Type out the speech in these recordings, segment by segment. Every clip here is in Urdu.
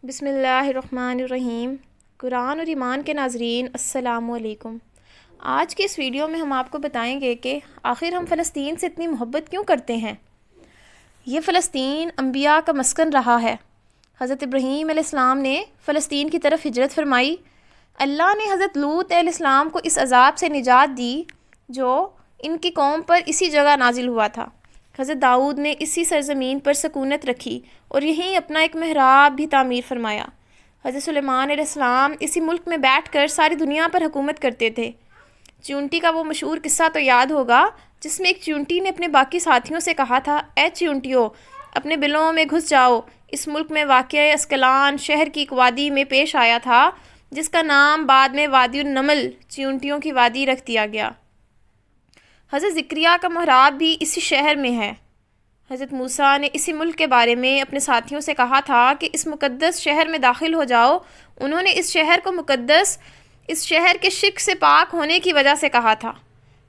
بسم اللہ الرحمن الرحیم۔ قرآن اور ایمان کے ناظرین السلام علیکم۔ آج کے اس ویڈیو میں ہم آپ کو بتائیں گے کہ آخر ہم فلسطین سے اتنی محبت کیوں کرتے ہیں۔ یہ فلسطین انبیاء کا مسکن رہا ہے۔ حضرت ابراہیم علیہ السلام نے فلسطین کی طرف ہجرت فرمائی۔ اللہ نے حضرت لوط علیہ السلام کو اس عذاب سے نجات دی جو ان کی قوم پر اسی جگہ نازل ہوا تھا۔ حضرت داؤد نے اسی سرزمین پر سکونت رکھی اور یہیں اپنا ایک محراب بھی تعمیر فرمایا۔ حضرت سلیمان علیہ السلام اسی ملک میں بیٹھ کر ساری دنیا پر حکومت کرتے تھے۔ چیونٹی کا وہ مشہور قصہ تو یاد ہوگا جس میں ایک چیونٹی نے اپنے باقی ساتھیوں سے کہا تھا، اے چیونٹیوں، اپنے بلوں میں گھس جاؤ۔ اس ملک میں واقع اسکلان شہر کی ایک وادی میں پیش آیا تھا جس کا نام بعد میں وادی النمل چیونٹیوں کی وادی رکھ دیا گیا۔ حضرت زکریا کا محراب بھی اسی شہر میں ہے۔ حضرت موسیٰ نے اسی ملک کے بارے میں اپنے ساتھیوں سے کہا تھا کہ اس مقدس شہر میں داخل ہو جاؤ۔ انہوں نے اس شہر کو مقدس اس شہر کے شرک سے پاک ہونے کی وجہ سے کہا تھا۔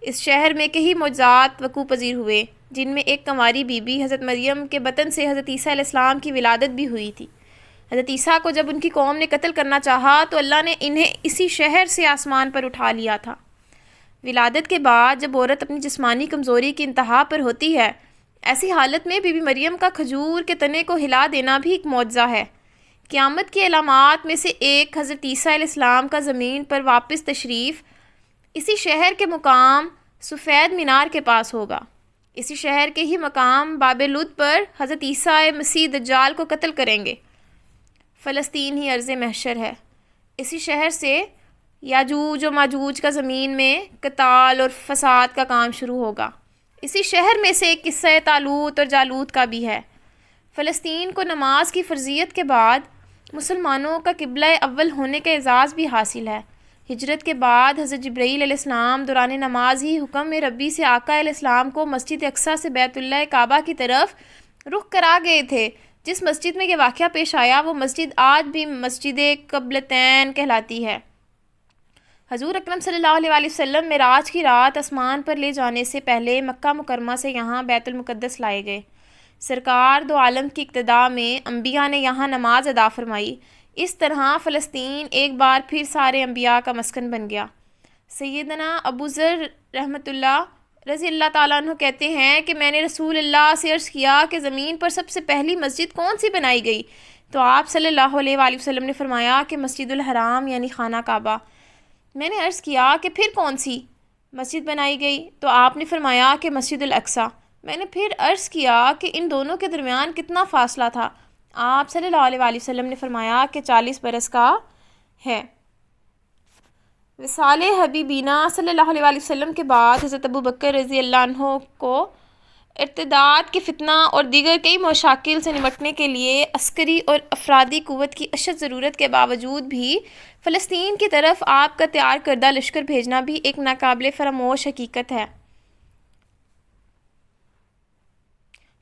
اس شہر میں کئی معجزات وقوع پذیر ہوئے جن میں ایک کنواری بی بی حضرت مریم کے بطن سے حضرت عیسیٰ علیہ السلام کی ولادت بھی ہوئی تھی۔ حضرت عیسیٰ کو جب ان کی قوم نے قتل کرنا چاہا تو اللہ نے انہیں اسی شہر سے آسمان پر اٹھا لیا تھا۔ ولادت کے بعد جب عورت اپنی جسمانی کمزوری کی انتہا پر ہوتی ہے، ایسی حالت میں بی بی مریم کا کھجور کے تنے کو ہلا دینا بھی ایک معجزہ ہے۔ قیامت کی علامات میں سے ایک حضرت عیسیٰ علیہ السلام کا زمین پر واپس تشریف اسی شہر کے مقام سفید مینار کے پاس ہوگا۔ اسی شہر کے ہی مقام باب لد پر حضرت عیسیٰ مسیح دجال کو قتل کریں گے۔ فلسطین ہی ارض محشر ہے۔ اسی شہر سے یاجوج و ماجوج کا زمین میں قتال اور فساد کا کام شروع ہوگا۔ اسی شہر میں سے ایک قصہ طالوت اور جالوت کا بھی ہے۔ فلسطین کو نماز کی فرضیت کے بعد مسلمانوں کا قبلہ اول ہونے کا اعزاز بھی حاصل ہے۔ ہجرت کے بعد حضرت جبرائیل علیہ السلام دوران نماز ہی حکم ربی سے آقا علیہ السلام کو مسجد اقصیٰ سے بیت اللہ کعبہ کی طرف رخ کرا گئے تھے۔ جس مسجد میں یہ واقعہ پیش آیا وہ مسجد آج بھی مسجد قبلتین کہلاتی ہے۔ حضور اکرم صلی اللہ علیہ وآلہ وسلم معراج کی رات آسمان پر لے جانے سے پہلے مکہ مکرمہ سے یہاں بیت المقدس لائے گئے۔ سرکار دو عالم کی اقتداء میں انبیاء نے یہاں نماز ادا فرمائی۔ اس طرح فلسطین ایک بار پھر سارے انبیاء کا مسکن بن گیا۔ سیدنا ابو ذر رحمۃ اللہ رضی اللہ تعالیٰ عنہ کہتے ہیں کہ میں نے رسول اللہ سے عرض کیا کہ زمین پر سب سے پہلی مسجد کون سی بنائی گئی؟ تو آپ صلی اللہ علیہ وآلہ وسلم نے فرمایا کہ مسجد الحرام یعنی خانہ کعبہ۔ میں نے عرض کیا کہ پھر کون سی مسجد بنائی گئی؟ تو آپ نے فرمایا کہ مسجد الاقصیٰ۔ میں نے پھر عرض کیا کہ ان دونوں کے درمیان کتنا فاصلہ تھا؟ آپ صلی اللہ علیہ وآلہ وسلم نے فرمایا کہ 40 برس کا ہے۔ وصال حبیبینا صلی اللہ علیہ وآلہ وسلم کے بعد حضرت ابو بکر رضی اللہ عنہ کو ارتداد کے فتنہ اور دیگر کئی مشاکل سے نمٹنے کے لیے عسکری اور افرادی قوت کی اشد ضرورت کے باوجود بھی فلسطین کی طرف آپ کا تیار کردہ لشکر بھیجنا بھی ایک ناقابل فراموش حقیقت ہے۔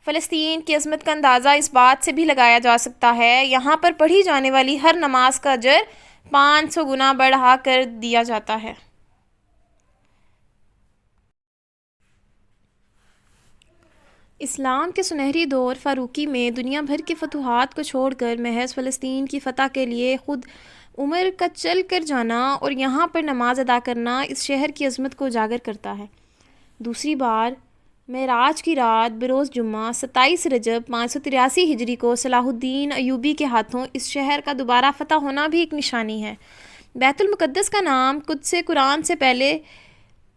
فلسطین کی عظمت کا اندازہ اس بات سے بھی لگایا جا سکتا ہے یہاں پر پڑھی جانے والی ہر نماز کا اجر 500 گنا بڑھا کر دیا جاتا ہے۔ اسلام کے سنہری دور فاروقی میں دنیا بھر کی فتوحات کو چھوڑ کر محض فلسطین کی فتح کے لیے خود عمر کا چل کر جانا اور یہاں پر نماز ادا کرنا اس شہر کی عظمت کو اجاگر کرتا ہے۔ دوسری بار معراج کی رات بروز جمعہ 27 رجب 583 ہجری کو صلاح الدین ایوبی کے ہاتھوں اس شہر کا دوبارہ فتح ہونا بھی ایک نشانی ہے۔ بیت المقدس کا نام قدس قرآن سے پہلے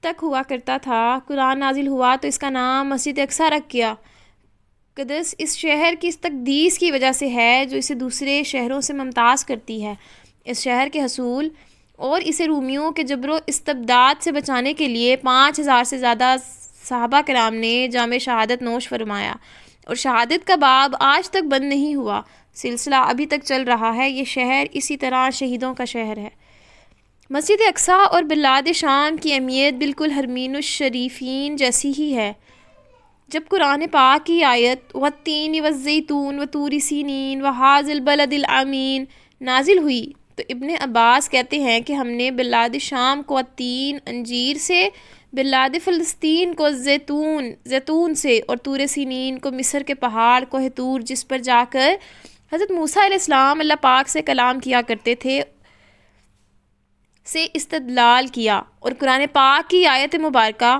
تک ہوا کرتا تھا۔ قرآن نازل ہوا تو اس کا نام مسجد اقصیٰ رکھ گیا۔ قدس اس شہر کی اس تقدیس کی وجہ سے ہے جو اسے دوسرے شہروں سے ممتاز کرتی ہے۔ اس شہر کے حصول اور اسے رومیوں کے جبر و استبداد سے بچانے کے لیے 5000 سے زیادہ صحابہ کرام نے جام شہادت نوش فرمایا اور شہادت کا باب آج تک بند نہیں ہوا، سلسلہ ابھی تک چل رہا ہے۔ یہ شہر اسی طرح شہیدوں کا شہر ہے۔ مسجد اقصیٰ اور بلاد شام کی اہمیت بالکل حرمین الشریفین جیسی ہی ہے۔ جب قرآن پاک کی آیت والتین والزیتون وطور سینین وہذا البلد الامین نازل ہوئی تو ابن عباس کہتے ہیں کہ ہم نے بلاد شام کو تین انجیر سے، بلاد فلسطین کو زیتون سے اور طور سینین کو مصر کے پہاڑ کوہ طور جس پر جا کر حضرت موسیٰ علیہ السلام اللہ پاک سے کلام کیا کرتے تھے، سے استدلال کیا، اور قرآن پاک کی آیت مبارکہ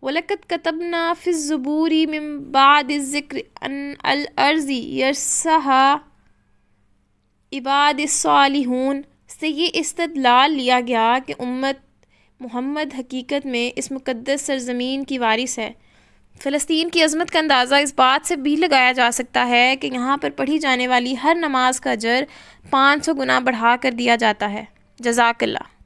وَلَقَدْ كَتَبْنَا فِي الزُّبُورِ مِن بَعْدِ الذِّكْرِ أَنَّ الْأَرْضَ يَرِثُهَا عِبَادِي الصَّالِحُونَ سے یہ استدلال لیا گیا کہ امت محمد حقیقت میں اس مقدس سرزمین کی وارث ہے۔ فلسطین کی عظمت کا اندازہ اس بات سے بھی لگایا جا سکتا ہے کہ یہاں پر پڑھی جانے والی ہر نماز کا اجر 500 گنا بڑھا کر دیا جاتا ہے۔ جزاک اللہ۔